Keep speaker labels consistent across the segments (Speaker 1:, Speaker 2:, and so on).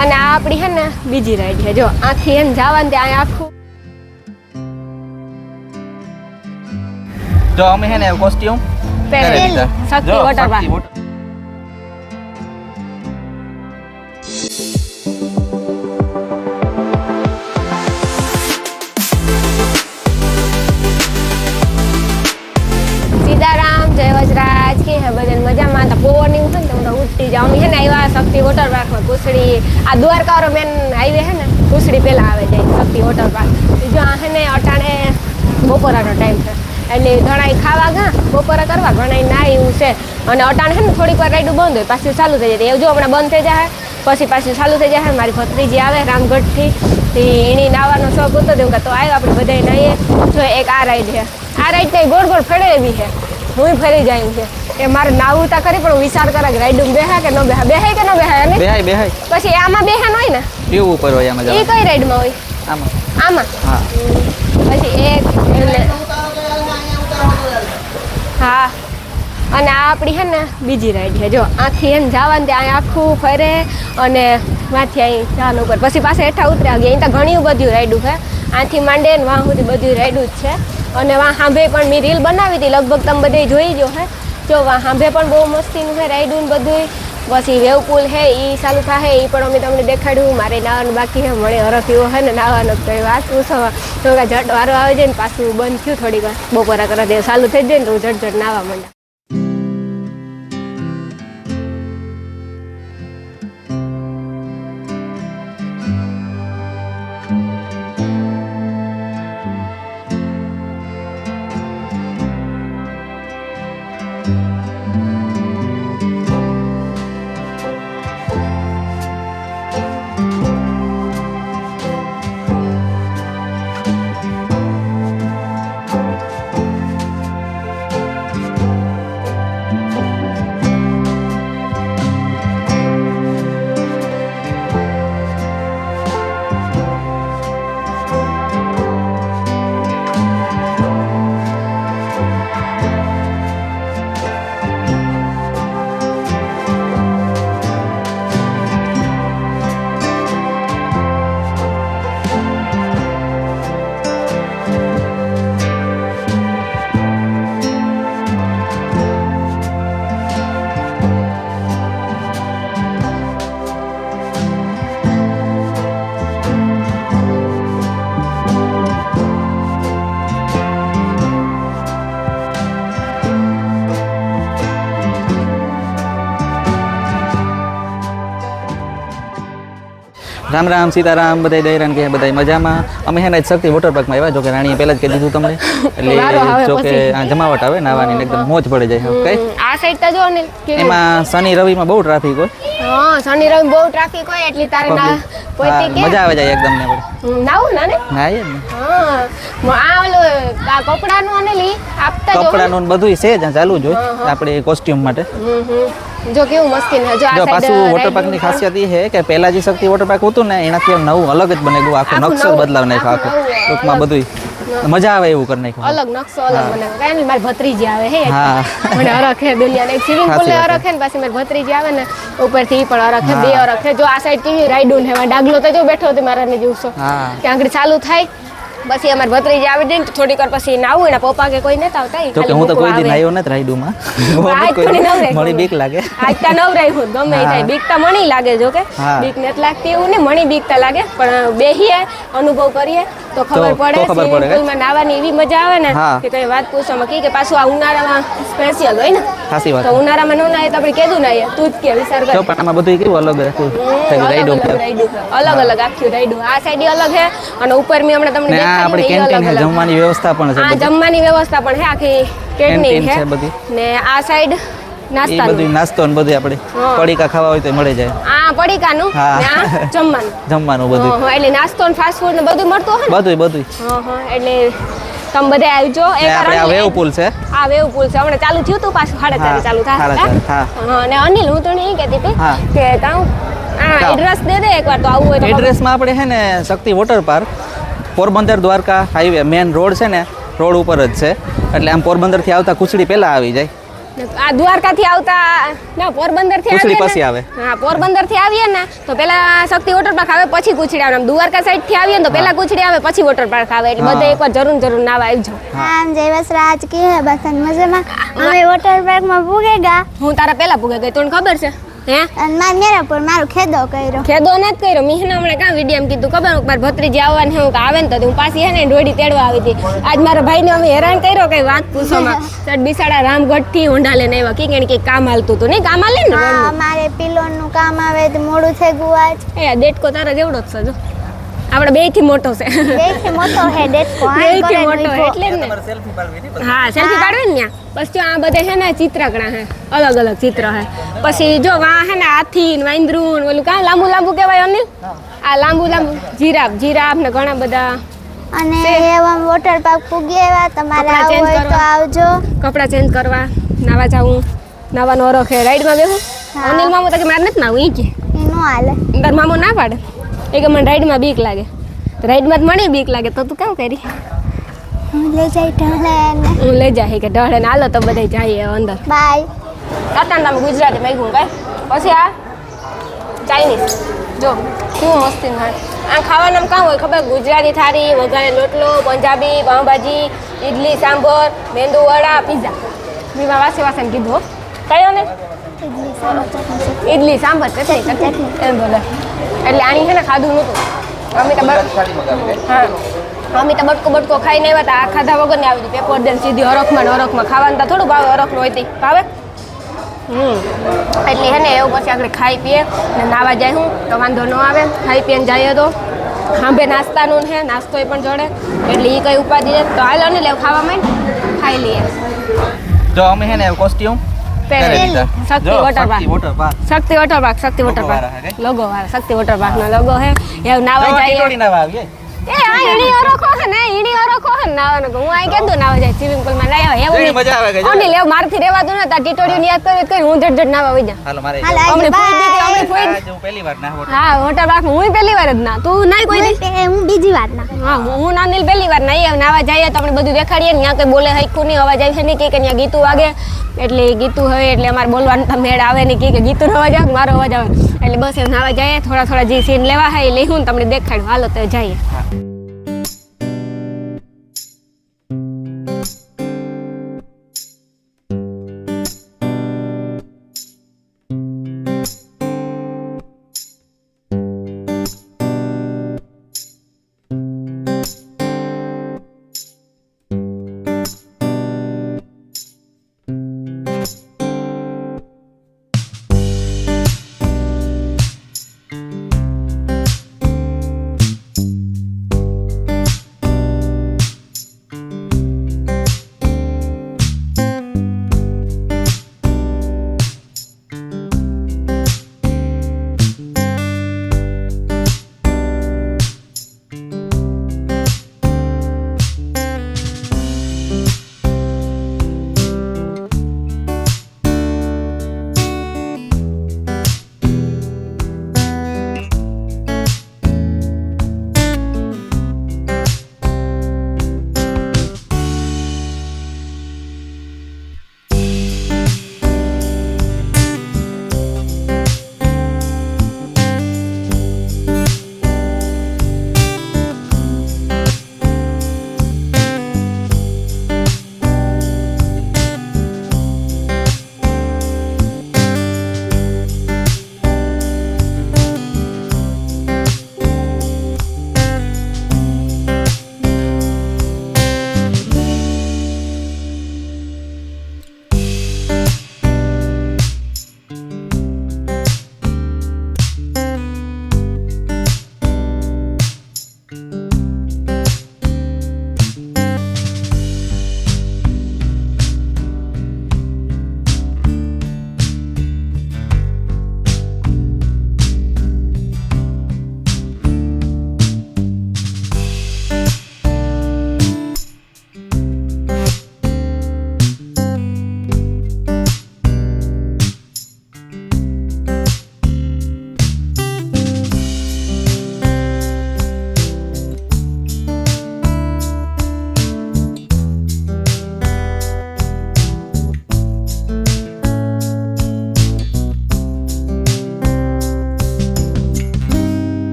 Speaker 1: અને આ આપણી હે ને બીજી રાઈડ છે. જો આથી એમ જવાનું ત્યાં આખું
Speaker 2: જો અમે હે ને કોસ્ટ્યુમ
Speaker 1: પહેરી લીધા. શક્તિ વોટર પાર્ક. સીતારામ, જય વજરાજ. કે હે બધાને મજામાં? તો પોવરની છે ને તમને ઉઠી જાવ. અમે છે ને આવ્યા શક્તિ વોટર પાર્કમાં. કુસડી આ દ્વારકા મેન હાઈવે છે ને, કુસડી પહેલા આવે જાય શક્તિ વોટર પાર્ક. જો આ છે ને અટાણે બપોરાનો ટાઈમ છે એટલે ઘણા ખાવા ગયા, બપોરા કરવા, ઘણા ના એવું છે. અને અટાણ છે ને થોડીક વાર રાઈડું બંધ હોય, પાછું ચાલુ થઈ જાય. એવું જો હમણાં બંધ થઈ જાય પછી પાછું ચાલુ થઈ જાય. મારી ભત્રીજી આવે રામગઢથી, એની નાવાનો શોખ હતો તેમ કે તો આવ્યો આપણે બધાય નાહીએ. જો એક આ રાઈડ છે. આ રાઈડ કંઈ ગોળ ગોળ ફળે એવી છે, હું ફરી જાય છે. એ મારે નાવું તા કરી પણ વિચાર કરે કે રાઈડ બેહા કે ન બેહા, બેહાય કે ન બેહાય. અને
Speaker 2: બેહાય બેહાય
Speaker 1: પછી આમાં બેહાન હોય ને
Speaker 2: ટ્યુબ ઉપર હોય આમાં
Speaker 1: એ
Speaker 2: જવાનું.
Speaker 1: કઈ રાઈડમાં હોય?
Speaker 2: આમાં
Speaker 1: આમાં.
Speaker 2: હા
Speaker 1: પછી એક એટલે હા. અને આ આપણી છે ને બીજી રાઈડ છે. જો આથી એમ જવાનું ત્યાં આખું ફરે અને વાંથી અહીં ચાલ ઉપર પછી પાસે હેઠા ઉતર્યા ગયા. અહીં તો ઘણી બધી રાઈડું છે. આથી માંડે ને વાં સુધી બધી રાઈડું જ છે. અને વાં સાંભે પણ મેં રીલ બનાવી હતી, લગભગ તમે બધે જોઈ જો હે. જો વાં સાંભે પણ બહુ મસ્તીનું છે રાઈડું ને બધું. પછી વેવ પુલ છે એ ચાલુ થાય, એ પણ અમે તમને દેખાડ્યું. મારે નાવાનું બાકી છે, મળે હરખ એવો છે ને નાવાનો તો એ વાત પૂછવા તો ઝટ વારો આવે છે ને પાછું બંધ થયું થોડીક વાર. બપોરા કરવા દે ચાલુ થઈ જાય ને તો ઝટ ઝટ નાવા માંડ્યા.
Speaker 2: રામ રામ સીતારામ બધા દૈરાન કે બધા મજામાં. અમે હે ને શક્તિ વોટર પાર્કમાં આવ્યા. જો કે રાણીએ પહેલા જ કહી દીધું તમને, એટલે જો કે આ જમાવટ આવે નાવાની એકદમ મોજ પડી જાય. કઈ
Speaker 1: આ સાઈડ તો જો ને
Speaker 2: એમાં શનિ રવિમાં બહુ ટ્રાફિક હોય.
Speaker 1: હા, શનિ રવિ બહુ ટ્રાફિક હોય એટલે તારે ના પોઈતી કે
Speaker 2: મજા આવે જાય એકદમ ને આપણે
Speaker 1: નાવું ના ને.
Speaker 2: હા એ ને
Speaker 1: હા, આ ઓલો આ કપડાનું અને લી આપતા જો
Speaker 2: કપડાનું ને બધું છે જ ચાલુ જ હોય આપણે કોસ્ટ્યુમ માટે.
Speaker 1: જો કેવું મસ્તી ને. જો આ
Speaker 2: પાછું વોટર પાર્ક ની ખાસિયત એ છે કે પહેલા જે શક્તિ વોટર પાર્ક હતું ને એનાથી નવું અલગ જ બને ગયું. આખો નકશો બદલાવ નાખ્યો આખો ટૂંકમાં બધું મજા આવે એવું કરી નાખ્યું.
Speaker 1: અલગ નકશો અલગ બનાવ્યો. કારણ મારી ભત્રીજી આવે હે
Speaker 2: હા
Speaker 1: મને હરખ હે દુનિયાને. એક સ્વિમિંગ પુલ ને હરખ હે ને પાછી મારી ભત્રીજી આવે ને ઉપરથી પણ હરખ હે, બે હરખ હે. જો આ સાઈડ કેવી રાઈડું ને ડાગલો તો જો બેઠો હતો મારા ને જોશો કે આંગળી ચાલુ થાય પછી અમારી ભત્રીજી આવી જાય ને થોડીક વાર પછી નાવું એના પપ્પા કે કોઈ નતા આવતા.
Speaker 2: તો કે હું તો કોઈ દી નાયો નથી રાઈડુમાં. મળી બીક લાગે.
Speaker 1: આજ તા નવરાઈ હું ગમે એ થાય. બીક તા મણી લાગે. જો કે બીક નથી લાગતી એવું ને, મણી બીક તા લાગે. પણ બેહીએ અનુભવ કરીએ તો ખબર પડે. સ્વિમિંગ પુલમાં નાવાની એવી મજા આવે ને કે કઈ વાત પૂછવામાં. કે પાછું આ ઉનાળામાં સ્પેશિયલ હોય ને.
Speaker 2: સાચી વાત.
Speaker 1: તો ઉનાળામાં ન નાય તો આપણે કેદું નાય. તું જ કે વિચાર કર.
Speaker 2: તો પણ આમાં બધું કેવું અલગ રાખું રાઈડો
Speaker 1: અલગ અલગ આખી રાઈડો. આ સાઈડ અલગ છે અને ઉપર મે હમણાં તમને
Speaker 2: આપણે કેન્ટીન છે, જમવાની વ્યવસ્થા પણ છે.
Speaker 1: હા, જમવાની વ્યવસ્થા પણ છે. આખી કેન્ટીન છે
Speaker 2: બધી.
Speaker 1: ને આ સાઈડ નાસ્તા
Speaker 2: બધું નાસ્તો ને બધું આપણે પડીકા ખાવા હોય તો મળી જાય.
Speaker 1: આ પડીકાનું ને આ
Speaker 2: જમવાનું બધું.
Speaker 1: એટલે નાસ્તો ને ફાસ્ટ ફૂડ ને બધું મળતું હોય
Speaker 2: બધું બધું.
Speaker 1: એટલે તમે બધા આવજો.
Speaker 2: આ વેવ પુલ છે.
Speaker 1: આ વેવ પુલ છે. હમણાં ચાલુ થયું હતું પાછું 4:30 ચાલુ થાય. હા, અને અનિલ હું તો નહીં કહેતી હતી કે તાઉ આ એડ્રેસ દે દે એકવાર તો આવું હોય તો.
Speaker 2: એડ્રેસમાં આપણે છે ને Shakti water park Porbandar Dwarka highway main road છે ને, રોડ ઉપર જ છે. એટલે આમ પોરબંદરથી આવતા કુસડી પહેલાં આવી જાય.
Speaker 1: આ દ્વારકાથી આવતા ના પોરબંદરથી
Speaker 2: કુછડી
Speaker 1: આવીએ
Speaker 2: પછી
Speaker 1: ને
Speaker 2: આવે.
Speaker 1: હા પોરબંદરથી આવીએ ને તો પેલા શક્તિ વોટર પાર્ક આવે પછી કુછડી આવે આમ દ્વારકા સાઈડથી આવીએ ને તો પેલા કુછડી આવે પછી વોટર પાર્ક આવે એટલે
Speaker 2: હા.
Speaker 1: બધે એકવાર જરૂર નાવા આવજો
Speaker 3: આમ જય વસરાજ की है बसन मजेમાં અમે વોટર પાર્કમાં પૂગેગા
Speaker 1: હું તારા પેલા પૂગે ગઈ તને ખબર છે હે
Speaker 3: અને મેરાપુર મારું ખેદો કર્યો
Speaker 1: ખેદો નથી કર્યો મિહના હમણાં કાં વિડીયો કીધું ખબર મારા ભત્રીજી આવવાની છે હું કે આવે ને તો હું પાછી હે ને ડોડી તેડવા આવી હતી આજ મારા ભાઈને અમે હેરાન કર્યો કઈ વાત પૂછોમાં ચટ બિસાડા રામગઢથી હોંડા લઈને આવ્યા કે એને કંઈક કામ હાલતું હતું નહીં કામ હાલે ને
Speaker 3: હા
Speaker 1: રોડનું.
Speaker 3: મારે પિલોનનું કામ આવે તો મોડું થઈ ગયું આજ
Speaker 1: એ આ દેડકો તારા જેવડો જ છે જો આપણે બેયથી મોટો છે
Speaker 3: દેખે મોટો હે ડેટકો આ
Speaker 1: બેયથી
Speaker 3: કરે
Speaker 1: મોટો
Speaker 3: ઊભો.
Speaker 1: એટલે જ ને
Speaker 2: સેલ્ફી પાડવી હતી
Speaker 1: હા સેલ્ફી પાડવે ને ત્યાં પછી જો આ બધે છે ને ચિત્રકણા હે અલગ અલગ ચિત્ર હે પછી જો વા હે ને હાથી ને વાંદરું ને ઓલું કાં લાંબુ કહેવાય અનિલ આ લાંબુ જીરાફ ને ઘણા બધા
Speaker 3: અને એવા વોટર પાર્ક પૂગી આવ્યા તમારે
Speaker 1: કપડાં
Speaker 3: આવું
Speaker 1: change
Speaker 3: હોય તો
Speaker 1: કરવા.
Speaker 3: આવજો
Speaker 1: કપડાં ચેન્જ કરવા નાવા જાવું નાવાનો ઓરખે રાઈડમાં બેહું
Speaker 3: હા.
Speaker 1: અનિલ મામુ તો કે મારે નથી નાવું ઈ કે
Speaker 3: એનું હાલે
Speaker 1: તાર મામુ ના પાડે એ કે મને રાઈડમાં બીક લાગે તો રાઈડમાં જ મને બીક લાગે તો તું કેમ કરી
Speaker 3: હું લઈ જઈ ઢલે ને
Speaker 1: હું લઈ જાય કે ઢળે ને હાલો તો બધે જઈએ અંદર
Speaker 3: બાય
Speaker 1: તાતાને તમે ગુજરાતી મેગું કઈ પછી આ ચાઇનીઝ જો કેવું મસ્તી હોય આ ખાવાનું કાં હોય ખબર ગુજરાતી થાળી વઘારે લોટલો પંજાબી પાઉંભાજી ઇડલી સાંભર મેંદુ વડા પીઝા બીમાં વાસે કીધું હો. કયો ને
Speaker 3: ઇડલી સાંભર ચટણી
Speaker 1: ઇડલી સાંભર ચટણી એમ બોલે એટલે આની છે ને ખાધું નહોતું અમે તો હા અમે તો બટકો ખાઈને આવ્યા હતા આ ખાધા વગર ને આવી હતી પેપર દે સીધી હરખમાં ખાવાનું તો થોડું ભાવે હરખનું હોય તે ભાવે એટલે હે ને એવું પછી આપણે ખાઈ પીએ ને નાવા જાય હું તો વાંધો ન આવે ખાઈ પીને જઈએ તો સાંભે નાસ્તાનું છે નાસ્તો એ પણ જોડે એટલે એ કઈ ઉપાધિ છે તો હાલો ને લેવ ખાવા માંડ ખાઈ લઈએ
Speaker 2: જો અમે હે ને કોસ્ટ્યુમ
Speaker 1: પહેરી શક્તિ વોટર પાર્ક
Speaker 2: વોટર પાર્ક
Speaker 1: શક્તિ વોટર પાર્ક શક્તિ વોટર
Speaker 2: Logo વાળા હે
Speaker 1: પાર્ક
Speaker 2: કે?
Speaker 1: લોગો વાળા શક્તિ વોટર પાર્ક નો લોગો હે એવું નાવા જઈએ
Speaker 2: નાવા આવીએ
Speaker 1: એ આ ઈણી ઓરખો હે ને ઈણી ઓરખો હે ને નાવાનો હું આઈ કીધું નાવા જાય સ્વિમિંગ પૂલ માં નાયા એવું
Speaker 2: જોઈને મજા આવે કે જો.
Speaker 1: ઓની લેવ મારથી રેવાતું ને તા ટીટોડીઓ ની યાદ કરી હું જટ નાવા વઈ જા
Speaker 2: હાલો મારે
Speaker 3: હાલ
Speaker 1: અમને
Speaker 3: bye.
Speaker 1: ફોઈ દીધી અમને ફોઈ
Speaker 2: આજે હું પહેલી વાર ના વોટર
Speaker 1: હા વોટર પાર્ક હું પહેલી વાર જ ના તું નાઈ કોઈ દી
Speaker 3: હું બીજી વાર ના
Speaker 1: હા હું નાનીલ પહેલી વાર નાઈ નાવા જઈએ તો આપણે બધું દેખાડીએ ને ત્યાં કઈ બોલે હૈખું નહીં અવાજ આવે નહીં કે ત્યાં ગીતું વાગે એટલે ગીતું હવે એટલે અમારે બોલવાનું તો મેળ આવે નહીં કે ગીતું અવાજ આવે મારો અવાજ આવે એટલે બસ એમ નાવા જઈએ થોડા જે સીન લેવા હોય એ લઈ તમને દેખાડ્યું હાલો તો જઈએ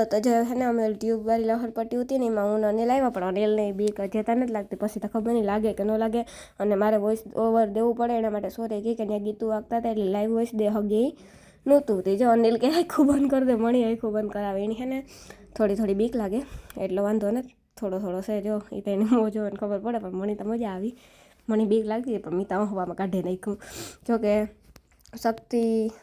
Speaker 1: હાલો તો જો હે ને અમે ટ્યુબવાળી લહરપટ્ટી હતી ને એમાં હું નને લાવ્યા પણ અનિલને બીક જતા નથી લાગતી, પછી તો ખબર નહીં લાગે કે ન લાગે, અને મારે વોઇસ ઓવર દેવું પડે એના માટે સોરી કહી કે ત્યાં ગીતું વાગતા હતા એટલે લાઈવ વોઇસ દે હગે નહોતું. તે જો અનિલ કે આખું બંધ કરી દે, મણી આખું બંધ કરાવે, એની હે ને થોડી બીક લાગે એટલો વાંધો ને થોડો છે જો એ તો એને મોં જોઈને ખબર પડે, પણ મણી તો મજા આવી, મણી બીક લાગતી પણ મેં તો હવામાં કાઢી નાખ્યું. જોકે શક્તિ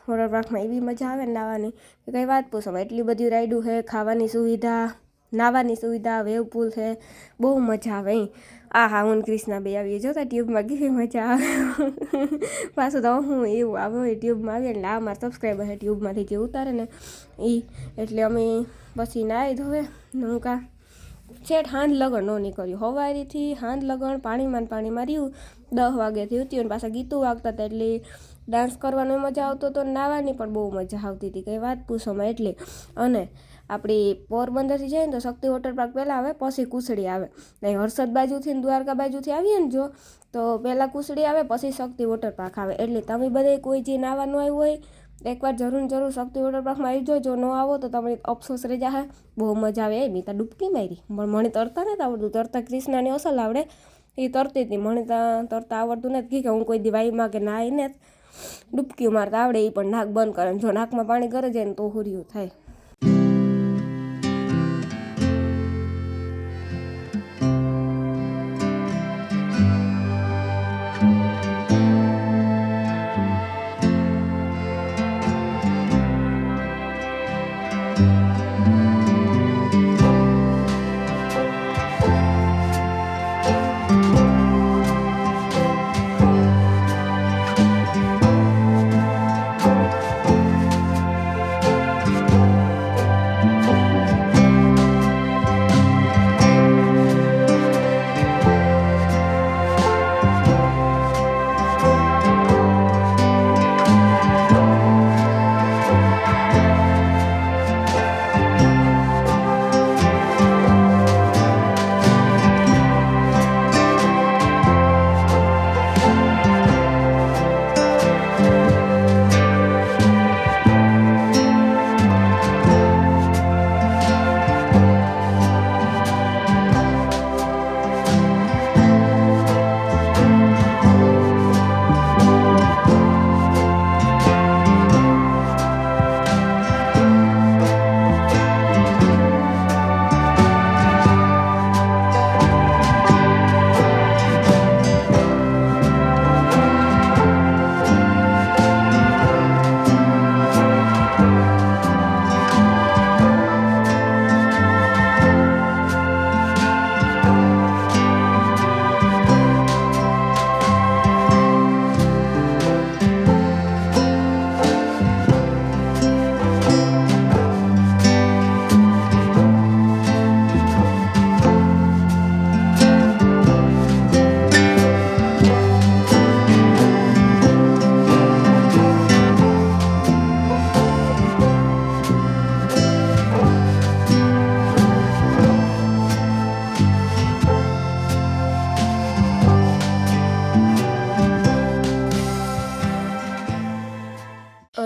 Speaker 1: વોટર પાર્કમાં એવી મજા આવે ને નાવાની કે કંઈ વાત પૂછો, એટલી બધી રાઈડું છે, ખાવાની સુવિધા, નાવાની સુવિધા, વેવ પુલ છે, બહુ મજા આવે અહીં. હા હું ક્રિષ્ના બે આવીએ જોતા ટ્યુબમાં કેવી મજા આવે. પાછું તો હું એવું આવે ટ્યુબમાં આવીએ એટલે આ મારા સબસ્ક્રાઈબર છે ટ્યુબમાંથી જે ઉતારે ને એ, એટલે અમે પછી નાહી ધોવે નૌકા છેઠ હાંજ લગણ ન નીકળ્યું, હવારીથી હાંજ લગણ પાણીમાં રહ્યું, 10 વાગ્યાથી ઉઠ્યું અને પાછા ગીતું વાગતા હતા એટલે ડાન્સ કરવાનો મજા આવતો હતો, નાવાની પણ બહુ મજા આવતી હતી, કંઈ વાત પૂછોમાં. એટલે અને આપણી પોરબંદરથી જાય ને તો શક્તિ વોટર પાર્ક પહેલાં આવે પછી કુસડી આવે, અહીં હર્ષદ બાજુથી ને દ્વારકા બાજુથી આવીએ ને જો તો પહેલાં કુસડી આવે પછી શક્તિ વોટર પાર્ક આવે. એટલે તમે બધે કોઈ જે નાવાનું આવ્યું હોય એકવાર જરૂર શક્તિ વોટર પાર્કમાં આવી જો ન આવો તો તમે અફસોસ રહી જાય, બહુ મજા આવે. એ મેં તો ડૂબકી મારી, પણ મને તરતા નથી આવડતું, તરતા ક્રિષ્નાની અસલ આવડે, એ તરતી હતી, મને તરતા આવડતું નથી કે હું કોઈ દિવાળીમાં કે નાહી ને ડૂબકી મારતા આવડે, એ પણ નાક બંધ કરે, જો નાકમાં પાણી કરે જાય ને તો હુર્યું થાય.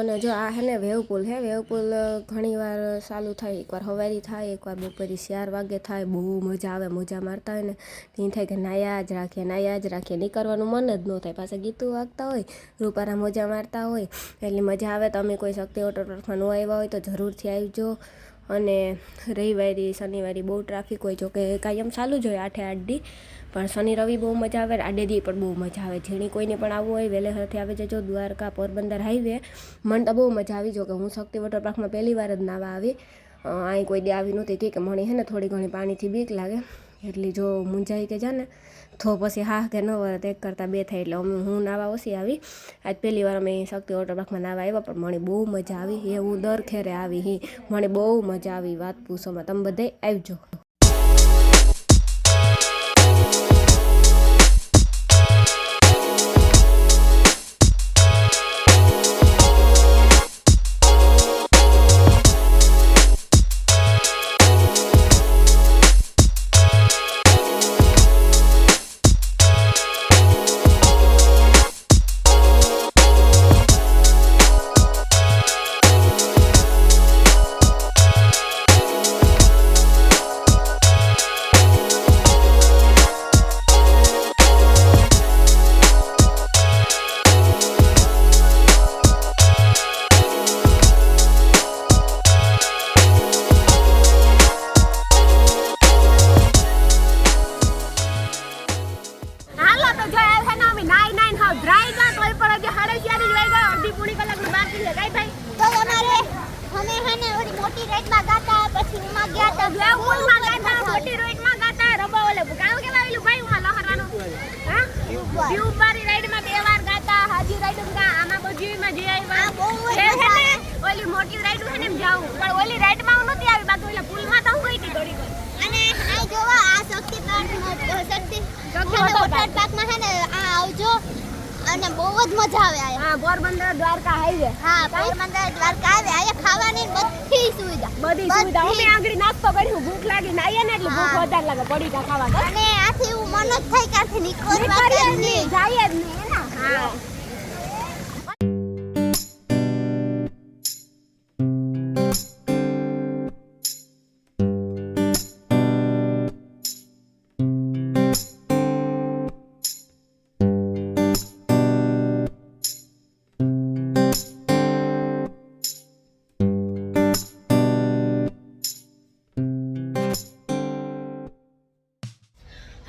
Speaker 1: અને જો આ હે ને વેવપુલ છે, વેવપુલ ઘણી વાર ચાલુ થાય, એકવાર સવારી થાય, એકવાર બપોરે 4 વાગે થાય, બહુ મજા આવે, મોજા મારતા હોય ને ત્યાં થાય કે નાયા જ રાખીએ, નીકળવાનું મન જ ન થાય, પાછા ગીતું વાગતા હોય, રૂપારા મોજા મારતા હોય એટલી મજા આવે. તમે કોઈ શક્તિ વોટર પાર્કમાં ન આવ્યા હોય તો જરૂરથી આવજો. અને રવિવારે શનિવારે બહુ ટ્રાફિક હોય, જોકે કાયમ ચાલુ જ હોય 8-8 દી, પણ શનિ રવિ બહુ મજા આવે, આડે દી પણ બહુ મજા આવે. જેણી કોઈને પણ આવવું હોય વહેલેસરથી આવી જજો. દ્વારકા પોરબંદર હાઈવે મને તો બહુ મજા આવી, જો કે હું શક્તિ વોટર પાર્કમાં પહેલી વાર જ નાવા આવી, અહીં કોઈ દી આવી નહોતી કે મને હે ને થોડી ઘણી પાણીથી બીક લાગે, એટલે જો મૂંઝાઈ કે જાને તો પછી હા કે ન વરત એક કરતાં બે થાય, એટલે હું નાવા ઓછી આવી. આજ પહેલી વાર અમે શક્તિ વોટર પાર્કમાં નાવા આવ્યા, પણ મને બહુ મજા આવી, એ હું દર ખેરે આવી, મને બહુ મજા આવી, વાત પૂછોમાં. તમે બધે આવજો. મોટી રાઈડ છે ને એમ જાવું પણ ઓલી રાઈડમાં હું નથી આવી બાકી ઓલા પુલમાં તો હું ગઈ હતી ઘડી
Speaker 3: અને આ જોવા આ શક્તિ વોટર પાર્કમાં છે ને આ આવજો અને બહુ જ મજા આવે આ
Speaker 1: હા પોરબંદર દ્વારકા હાઈવે
Speaker 3: હા પોરબંદર દ્વારકા આવે આ ખાવાની બધી સુવિધા
Speaker 1: બધી સુવિધા અમે આગળ નાસ્તો કર્યું ભૂખ લાગી ને આયા ને એટલે ભૂખ વધારે લાગે પડીકા ખાવા
Speaker 3: અને આથી એવું મન જ થાય કે આથી
Speaker 1: જાય જ નહીં એના હા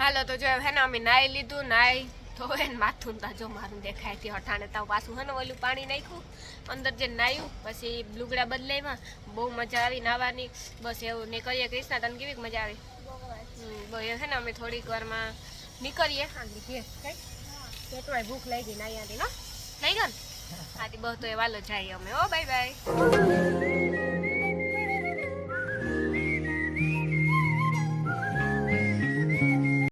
Speaker 1: હાલો તો જો હે ને અમે નાઈ લીધું નાઈ તો એને માથું તા જો મારું દેખાય થી હઠાણે તાવ પાછું હે ને ઓલું પાણી નાખ્યું અંદર જે નાયું પછી લુગડા બદલાવ્યા બહુ મજા આવી નાવાની બસ એવું નીકળીએ કૃષ્ણા તને કેવી મજા આવી બહુ હે ને અમે થોડીક વારમાં નીકળીએ આગળ ઘેર કેટલાય ભૂખ લાગી નાઈ આથી નો લઈ ગયો ને આથી બહુ તો એ વાલો જાય અમે ઓ બાય બાય